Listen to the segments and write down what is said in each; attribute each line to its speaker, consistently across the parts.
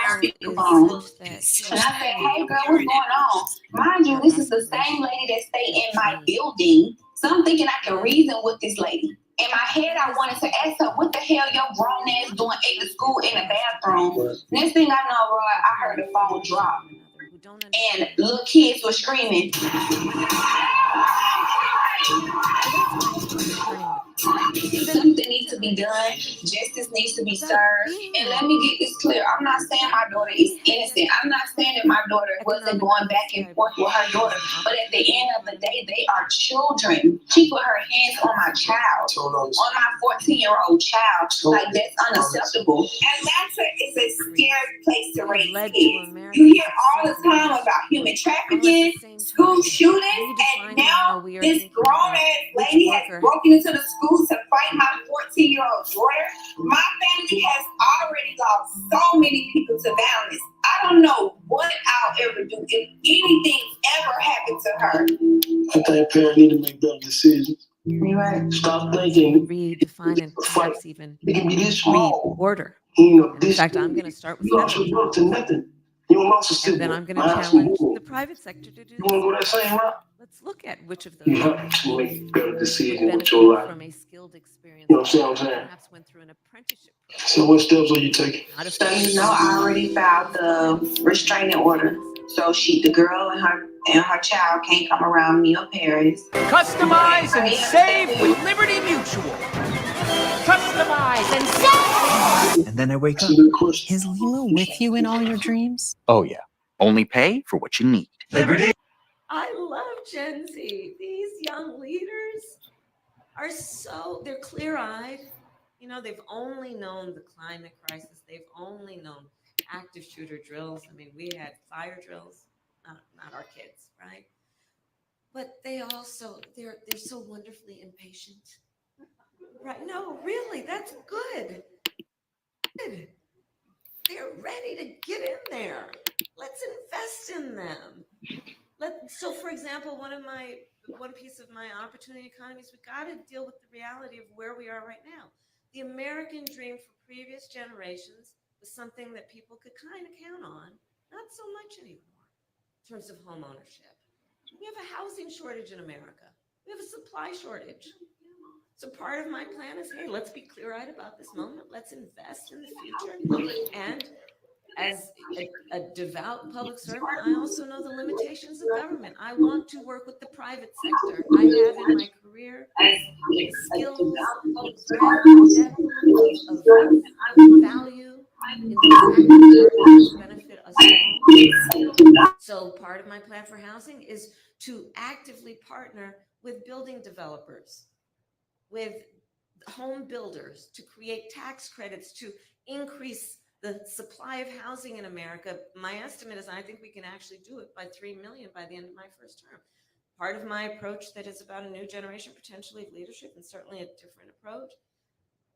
Speaker 1: answered the
Speaker 2: is
Speaker 1: phone.
Speaker 2: such that
Speaker 1: And I said, hey girl, what's going on? Mind you, this is the same lady that stay in my building. So I'm thinking I can reason with this lady. In my head, I wanted to ask her, what the hell your grown ass doing at the school in the bathroom? Next thing I know, bro, I heard the phone drop. And little kids were screaming. Something needs to be done. Justice needs to be served. And let me get this clear. I'm not saying my daughter is innocent. I'm not saying that my daughter wasn't going back and forth with her daughter. But at the end of the day, they are children. She put her hands on my child, on my 14-year-old child. Like, that's unacceptable. Atlanta is a scary place to raise kids. You hear all the time about human trafficking, school shootings, and now this grown-ass lady has broken into the school to fight my 14-year-old daughter. My family has already lost so many people to violence. I don't know what I'll ever do if anything ever happened to her. I think parents need to make better decisions. You're right. Stop thinking.
Speaker 2: Redefine and perhaps even
Speaker 1: It can be this small.
Speaker 2: reorder.
Speaker 1: In
Speaker 2: fact, I'm going to start with
Speaker 1: you lost your brother to nothing. You lost a sibling.
Speaker 2: And then I'm going to challenge the private sector to do
Speaker 1: this. You want to go that same route?
Speaker 2: Let's look at which of those
Speaker 1: you have to make better decisions with your life.
Speaker 2: From a skilled experience.
Speaker 1: You know what I'm saying?
Speaker 2: Perhaps went through an apprenticeship.
Speaker 1: So what steps are you taking? So I already filed the restraining order. So the girl and her child can't come around me or Paris.
Speaker 3: Customize and save with Liberty Mutual. Customize and save. And then I wake up.
Speaker 4: Is Lilo with you in all your dreams?
Speaker 3: Oh yeah. Only pay for what you need. Liberty.
Speaker 2: I love Gen Z. These young leaders are they're clear-eyed. You know, they've only known the climate crisis. They've only known active shooter drills. I mean, we had fire drills, not our kids, right? But they also, they're so wonderfully impatient. Right? No, really, that's good. Good. They're ready to get in there. Let's invest in them. So, for example, one piece of my opportunity economy is we got to deal with the reality of where we are right now. The American dream for previous generations was something that people could kind of count on, not so much anymore in terms of home ownership. We have a housing shortage in America. We have a supply shortage. So part of my plan is, hey, let's be clear-eyed about this moment. Let's invest in the future. And as a devout public servant, I also know the limitations of government. I want to work with the private sector. I have in my career skills, depth of value in these active benefit us all. So part of my plan for housing is to actively partner with building developers, with home builders, to create tax credits to increase the supply of housing in America. My estimate is I think we can actually do it by 3 million by the end of my first term. Part of my approach that is about a new generation potentially of leadership, and certainly a different approach.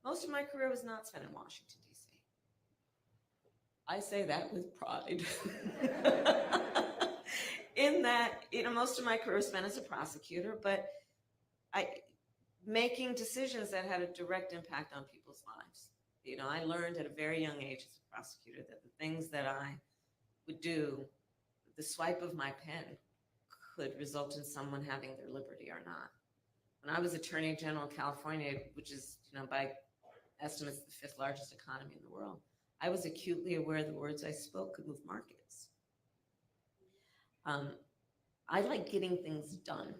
Speaker 2: Most of my career was not spent in Washington, D.C. I say that with pride. In that, most of my career was spent as a prosecutor, but making decisions that had a direct impact on people's lives. I learned at a very young age as a prosecutor that the things that I would do, the swipe of my pen could result in someone having their liberty or not. When I was Attorney General of California, which is, by estimates, the 5th largest economy in the world, I was acutely aware the words I spoke could move markets. I like getting things done.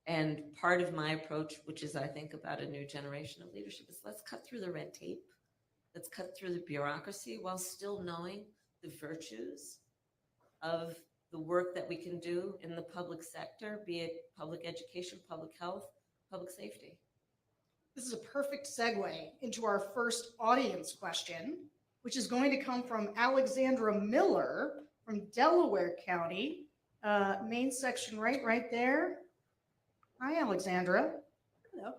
Speaker 2: And part of my approach, which is I think about a new generation of leadership, is let's cut through the red tape. Let's cut through the bureaucracy while still knowing the virtues of the work that we can do in the public sector, be it public education, public health, public safety.
Speaker 5: This is a perfect segue into our first audience question, which is going to come from Alexandra Miller from Delaware County, main section right there. Hi, Alexandra.
Speaker 6: Hello.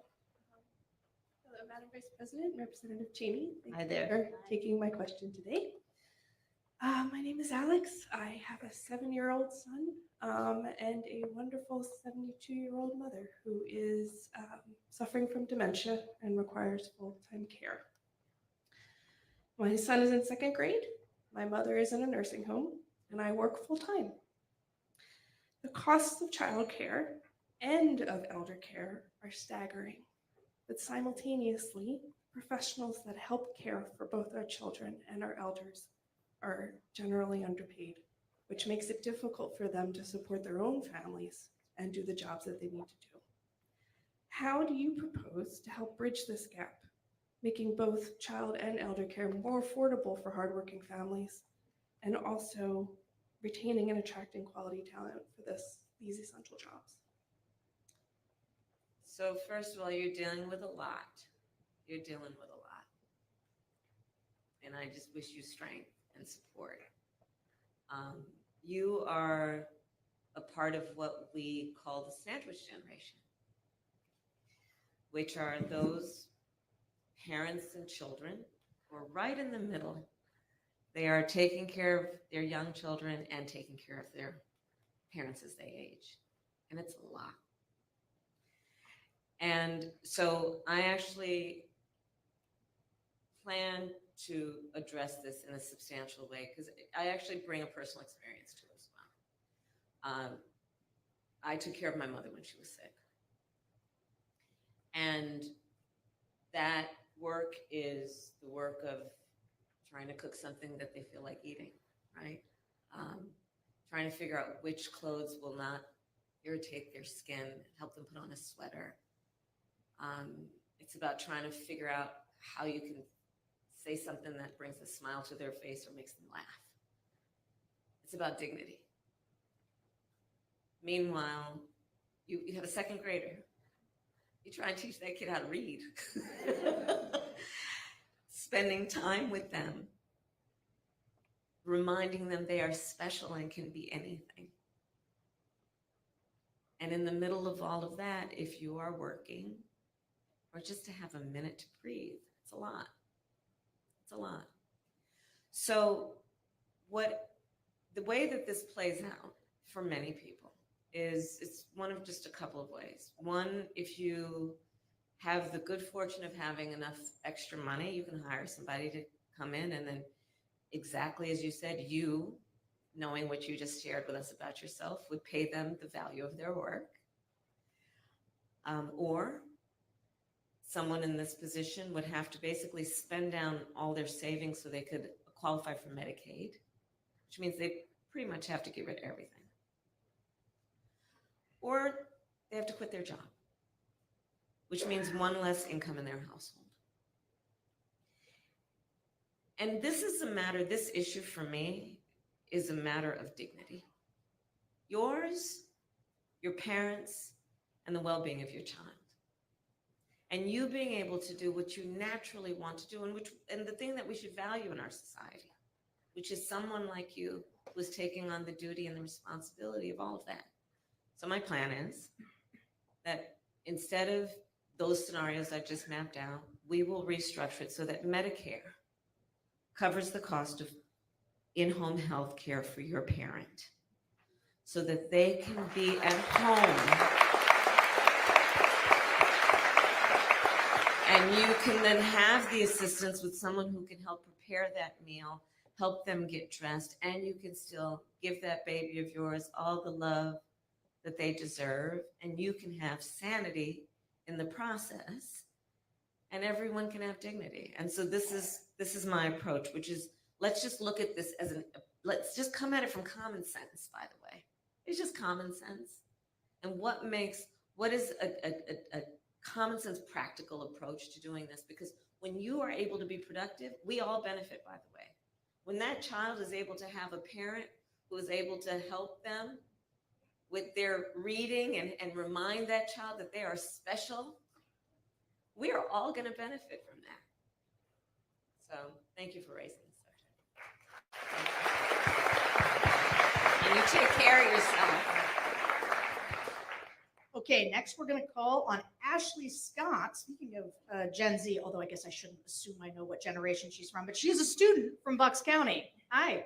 Speaker 6: Hello, Madam Vice President, Representative Chaney.
Speaker 2: Hi there.
Speaker 6: Thank you for taking my question today. My name is Alex. I have a 7-year-old son and a wonderful 72-year-old mother who is suffering from dementia and requires full-time care. My son is in 2nd grade. My mother is in a nursing home, and I work full-time. The costs of childcare and of elder care are staggering, but simultaneously, professionals that help care for both our children and our elders are generally underpaid, which makes it difficult for them to support their own families and do the jobs that they need to do. How do you propose to help bridge this gap, making both child and elder care more affordable for hardworking families, and also retaining and attracting quality talent for these essential jobs?
Speaker 2: So first of all, you're dealing with a lot. You're dealing with a lot. And I just wish you strength and support. You are a part of what we call the sandwich generation, which are those parents and children who are right in the middle. They are taking care of their young children and taking care of their parents as they age. And it's a lot. And so I actually plan to address this in a substantial way because I actually bring a personal experience to it as well. I took care of my mother when she was sick. And that work is the work of trying to cook something that they feel like eating, right? Trying to figure out which clothes will not irritate their skin, help them put on a sweater. It's about trying to figure out how you can say something that brings a smile to their face or makes them laugh. It's about dignity. Meanwhile, you have a second grader. You try and teach that kid how to read. Spending time with them, reminding them they are special and can be anything. And in the middle of all of that, if you are working, or just to have a minute to breathe, it's a lot. It's a lot. So the way that this plays out for many people is it's one of just a couple of ways. One, if you have the good fortune of having enough extra money, you can hire somebody to come in and then exactly as you said, you, knowing what you just shared with us about yourself, would pay them the value of their work. Or someone in this position would have to basically spend down all their savings so they could qualify for Medicaid, which means they pretty much have to get rid of everything. Or they have to quit their job, which means one less income in their household. And this is a matter, this issue for me is a matter of dignity. Yours, your parents, and the well-being of your child. And you being able to do what you naturally want to do and the thing that we should value in our society, which is someone like you who is taking on the duty and the responsibility of all of that. So my plan is that instead of those scenarios I just mapped out, we will restructure it so that Medicare covers the cost of in-home health care for your parent so that they can be at home and you can then have the assistance with someone who can help prepare that meal, help them get dressed, and you can still give that baby of yours all the love that they deserve, and you can have sanity in the process, and everyone can have dignity. And so this is my approach, which is let's just look at this as let's just come at it from common sense, by the way. It's just common sense. And what is a common sense, practical approach to doing this? Because when you are able to be productive, we all benefit, by the way. When that child is able to have a parent who is able to help them with their reading and remind that child that they are special, we are all going to benefit from that. So thank you for raising the subject. And you take care of yourself.
Speaker 5: Okay, next we're going to call on Ashley Scott. Speaking of Gen Z, although I guess I shouldn't assume I know what generation she's from, but she is a student from Bucks County. Hi.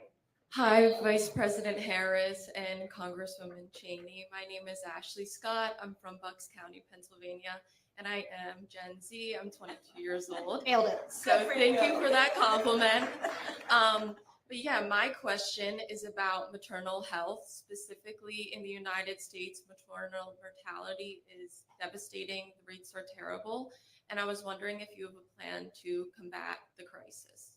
Speaker 7: Hi, Vice President Harris and Congresswoman Chaney. My name is Ashley Scott. I'm from Bucks County, Pennsylvania, and I am Gen Z. I'm 22 years old.
Speaker 5: Nailed it.
Speaker 7: So thank you for that compliment. But yeah, my question is about maternal health. Specifically in the United States, maternal mortality is devastating. The rates are terrible. And I was wondering if you have a plan to combat the crisis.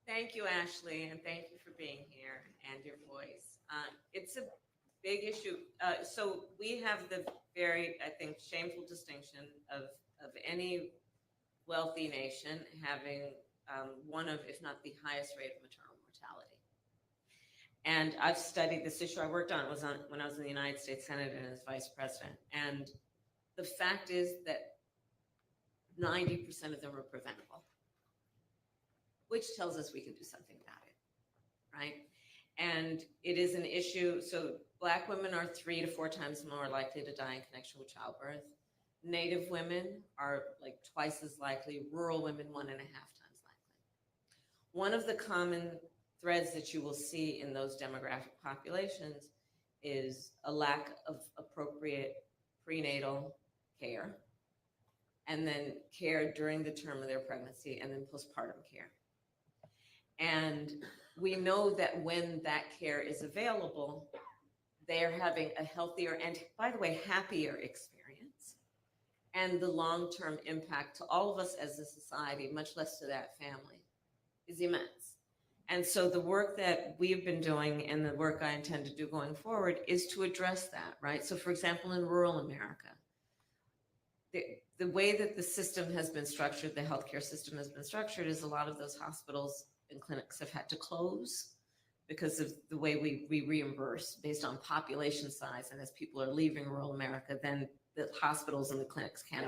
Speaker 2: Thank you, Ashley, and thank you for being here and your voice. It's a big issue. So we have the very, I think, shameful distinction of any wealthy nation having one of, if not the highest rate of maternal mortality. And I've studied this issue. I worked on it when I was in the United States Senate and as vice president. And the fact is that 90% of them are preventable, which tells us we can do something about it, right? And it is an issue. So Black women are 3 to 4 times more likely to die in connection with childbirth. Native women are like twice as likely. Rural women, 1.5 times likely. One of the common threads that you will see in those demographic populations is a lack of appropriate prenatal care, and then care during the term of their pregnancy, and then postpartum care. And we know that when that care is available, they're having a healthier and, by the way, happier experience. And the long-term impact to all of us as a society, much less to that family, is immense. And so the work that we've been doing and the work I intend to do going forward is to address that, right? So for example, in rural America, the way that the system has been structured, the healthcare system has been structured, is a lot of those hospitals and clinics have had to close because of the way we reimburse based on population size. And as people are leaving rural America, then the hospitals and the clinics can't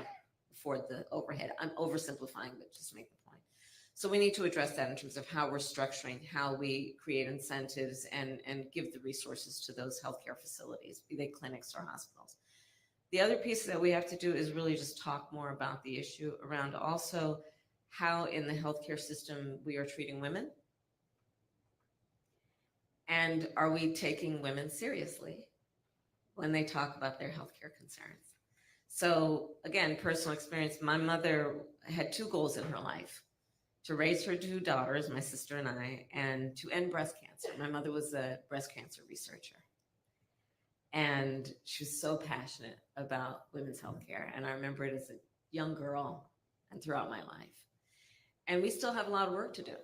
Speaker 2: afford the overhead. I'm oversimplifying, but just to make the point. So we need to address that in terms of how we're structuring, how we create incentives and give the resources to those healthcare facilities, be they clinics or hospitals. The other piece that we have to do is really just talk more about the issue around also how in the healthcare system we are treating women. And are we taking women seriously when they talk about their healthcare concerns? So again, personal experience, my mother had 2 goals in her life: to raise her 2 daughters, my sister and I, and to end breast cancer. My mother was a breast cancer researcher. And she was so passionate about women's healthcare. And I remember it as a young girl and throughout my life. And we still have a lot of work to do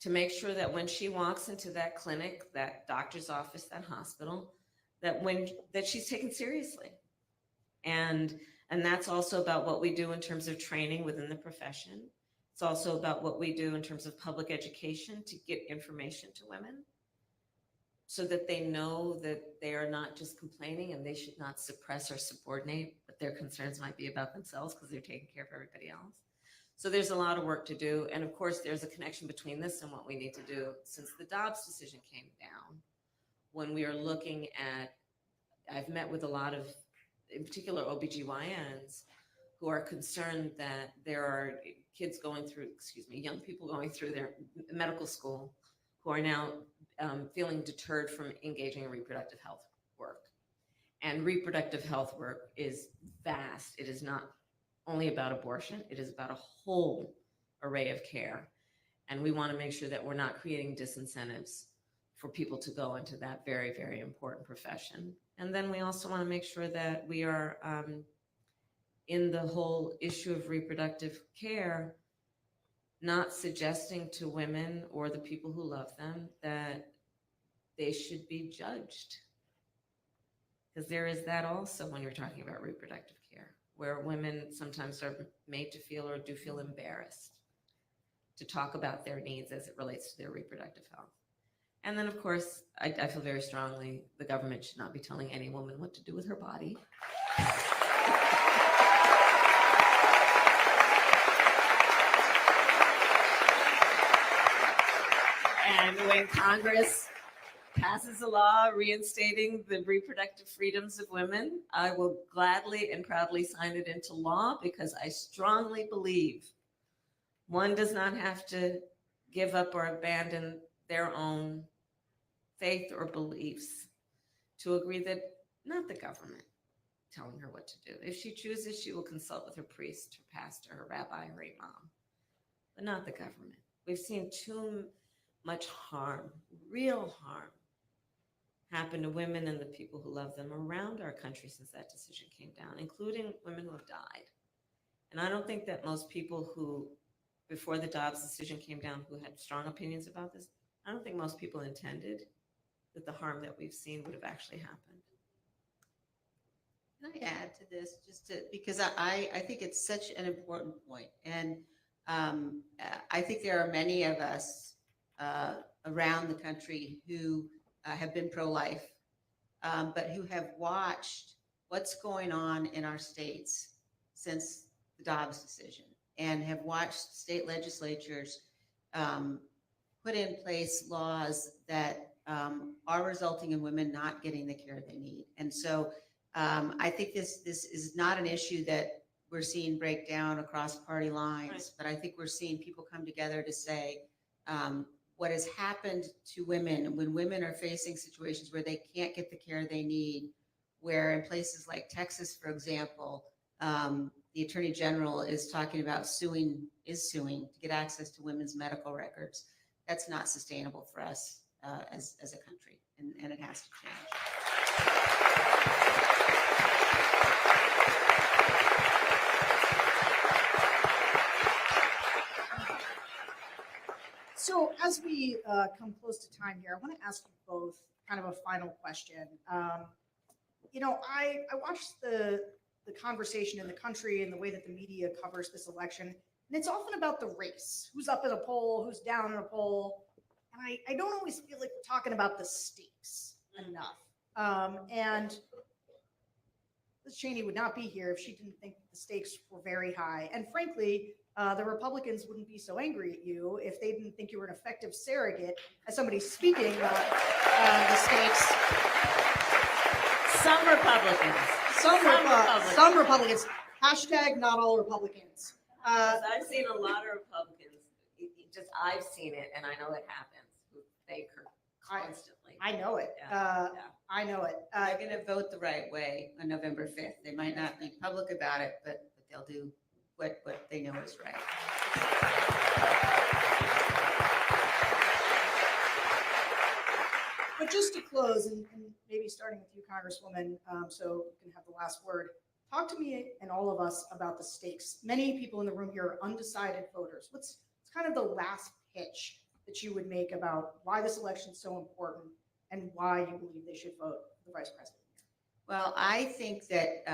Speaker 2: to make sure that when she walks into that clinic, that doctor's office, that hospital, that she's taken seriously. And that's also about what we do in terms of training within the profession. It's also about what we do in terms of public education to get information to women so that they know that they are not just complaining and they should not suppress or subordinate, but their concerns might be about themselves because they're taking care of everybody else. So there's a lot of work to do. And of course, there's a connection between this and what we need to do since the Dobbs decision came down. When we are looking at, I've met with a lot of, in particular, OBGYNs who are concerned that there are kids going through, young people going through their medical school who are now feeling deterred from engaging in reproductive health work. And reproductive health work is vast. It is not only about abortion. It is about a whole array of care. And we want to make sure that we're not creating disincentives for people to go into that very, very important profession. And then we also want to make sure that we are in the whole issue of reproductive care, not suggesting to women or the people who love them that they should be judged. Because there is that also when you're talking about reproductive care, where women sometimes are made to feel or do feel embarrassed to talk about their needs as it relates to their reproductive health. And then, of course, I feel very strongly the government should not be telling any woman what to do with her body. And when Congress passes a law reinstating the reproductive freedoms of women, I will gladly and proudly sign it into law because I strongly believe one does not have to give up or abandon their own faith or beliefs to agree that not the government telling her what to do. If she chooses, she will consult with her priest, her pastor, her rabbi, her imam, but not the government. We've seen too much harm, real harm, happen to women and the people who love them around our country since that decision came down, including women who have died. And I don't think that most people who, before the Dobbs decision came down, who had strong opinions about this, I don't think most people intended that the harm that we've seen would have actually happened.
Speaker 8: Can I add to this, because I think it's such an important point, and I think there are many of us around the country who have been pro-life, but who have watched what's going on in our states since the Dobbs decision, and have watched state legislatures put in place laws that are resulting in women not getting the care they need. And so I think this is not an issue that we're seeing break down across party lines,
Speaker 2: Right.
Speaker 8: but I think we're seeing people come together to say what has happened to women when women are facing situations where they can't get the care they need, where in places like Texas, for example, the Attorney General is talking about suing to get access to women's medical records. That's not sustainable for us as a country, and it has to change.
Speaker 5: So as we come close to time here, I want to ask you both kind of a final question. I watched the conversation in the country and the way that the media covers this election, and it's often about the race, who's up in a poll, who's down in a poll, and I don't always feel like we're talking about the stakes enough. And Liz Cheney would not be here if she didn't think the stakes were very high. And frankly, the Republicans wouldn't be so angry at you if they didn't think you were an effective surrogate as somebody speaking about the stakes.
Speaker 2: Some Republicans.
Speaker 5: Some Republicans. Hashtag not all Republicans.
Speaker 2: I've seen a lot of Republicans. I've seen it, and I know it happens. They constantly.
Speaker 5: I know it.
Speaker 2: Yeah.
Speaker 5: I know it.
Speaker 8: They're going to vote the right way on November 5th. They might not be public about it, but they'll do what they know is right.
Speaker 5: But just to close, and maybe starting with you, Congresswoman, so you can have the last word. Talk to me and all of us about the stakes. Many people in the room here are undecided voters. What's kind of the last pitch that you would make about why this election is so important and why you believe they should vote for the vice president?
Speaker 8: Well, I think that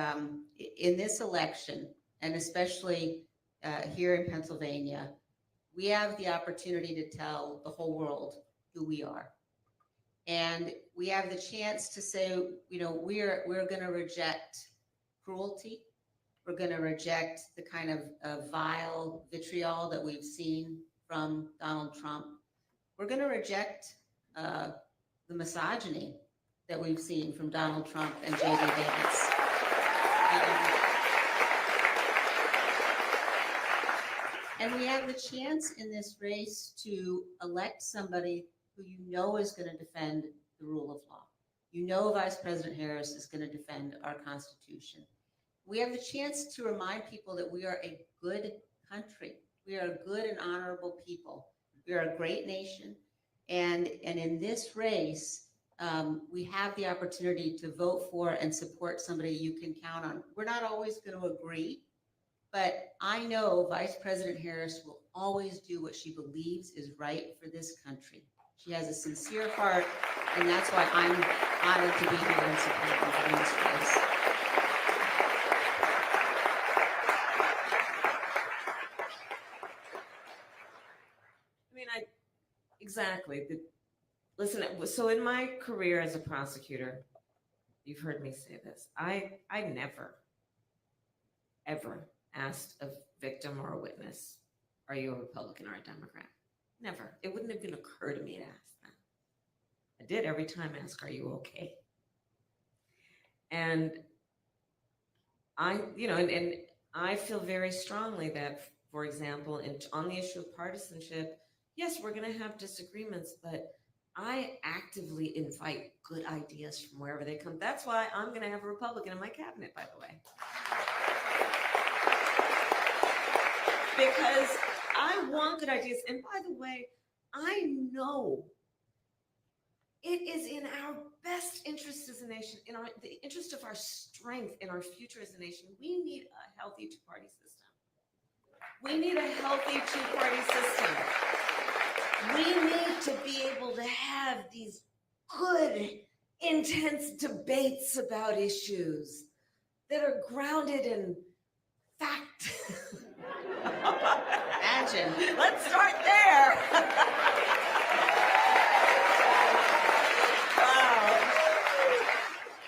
Speaker 8: in this election, and especially here in Pennsylvania, we have the opportunity to tell the whole world who we are. And we have the chance to say, we're going to reject cruelty. We're going to reject the kind of vile vitriol that we've seen from Donald Trump. We're going to reject the misogyny that we've seen from Donald Trump and J.D. Vance. And we have the chance in this race to elect somebody who you know is going to defend the rule of law. You know Vice President Harris is going to defend our Constitution. We have the chance to remind people that we are a good country. We are a good and honorable people. We are a great nation. And in this race, we have the opportunity to vote for and support somebody you can count on. We're not always going to agree, but I know Vice President Harris will always do what she believes is right for this country. She has a sincere heart, and that's why I'm honored to be here and support her in this race.
Speaker 2: Exactly. Listen, so in my career as a prosecutor, you've heard me say this. I never, ever asked a victim or a witness, are you a Republican or a Democrat? Never. It wouldn't have even occurred to me to ask that. I did every time ask, are you okay? And I feel very strongly that, for example, on the issue of partisanship, yes, we're going to have disagreements, but I actively invite good ideas from wherever they come. That's why I'm going to have a Republican in my cabinet, by the way. Because I want good ideas. And by the way, I know it is in our best interest as a nation, in the interest of our strength, in our future as a nation. We need a healthy two-party system. We need a healthy two-party system. We need to be able to have these good, intense debates about issues that are grounded in fact.
Speaker 8: Imagine.
Speaker 2: Let's start there. Wow.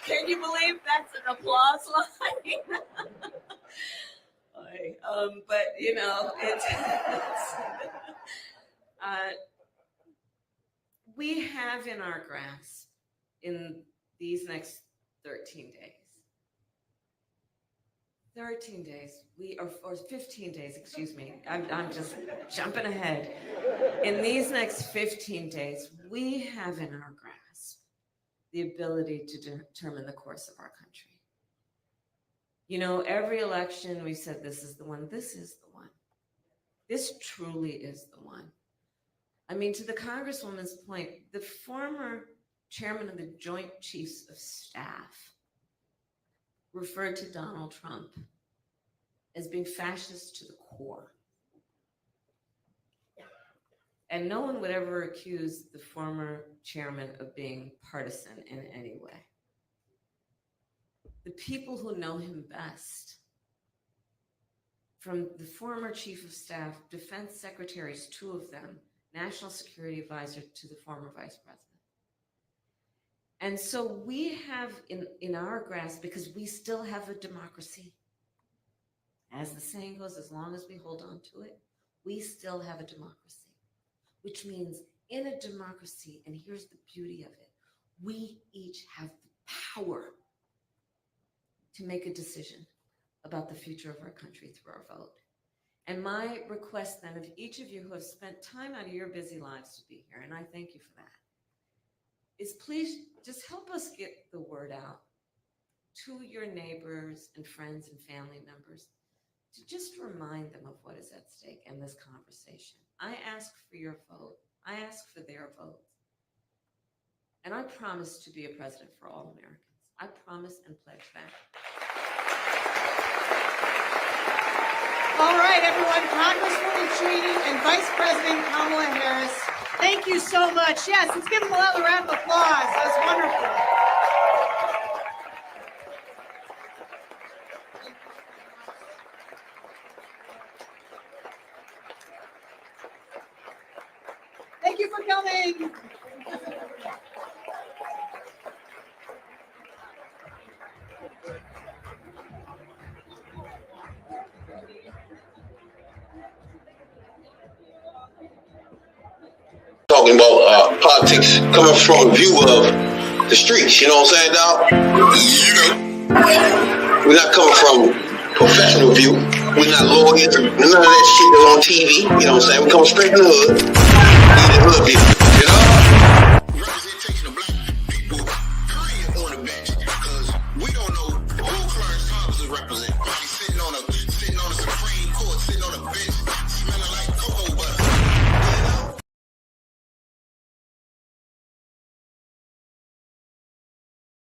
Speaker 2: Can you believe that's an applause line? But you know, we have in our grasp in these next 13 days. 13 days, or 15 days, excuse me. I'm just jumping ahead. In these next 15 days, we have in our grasp the ability to determine the course of our country. You know, every election we said, this is the one, this is the one. This truly is the one. I mean, to the Congresswoman's point, the former chairman of the Joint Chiefs of Staff referred to Donald Trump as being fascist to the core. And no one would ever accuse the former chairman of being partisan in any way. The people who know him best, from the former chief of staff, defense secretaries, 2 of them, national security advisor to the former vice president. And so we have in our grasp, because we still have a democracy, as the saying goes, as long as we hold on to it, we still have a democracy, which means in a democracy, and here's the beauty of it, we each have the power to make a decision about the future of our country through our vote. And my request then of each of you who have spent time out of your busy lives to be here, and I thank you for that, is please just help us get the word out to your neighbors and friends and family members to just remind them of what is at stake in this conversation. I ask for your vote. I ask for their vote. And I promise to be a president for all Americans. I promise and pledge that.
Speaker 5: All right, everyone, Congresswoman Chaney and Vice President Kamala Harris, thank you so much. Yes, let's give them another round of applause. That was wonderful. Thank you for coming.
Speaker 9: Talking about politics coming from a view of the streets, you know what I'm saying, dog? We're not coming from professional view. We're not lawyers, none of that shit that's on TV, you know what I'm saying? We're coming straight from the hood. We the hood people, you know?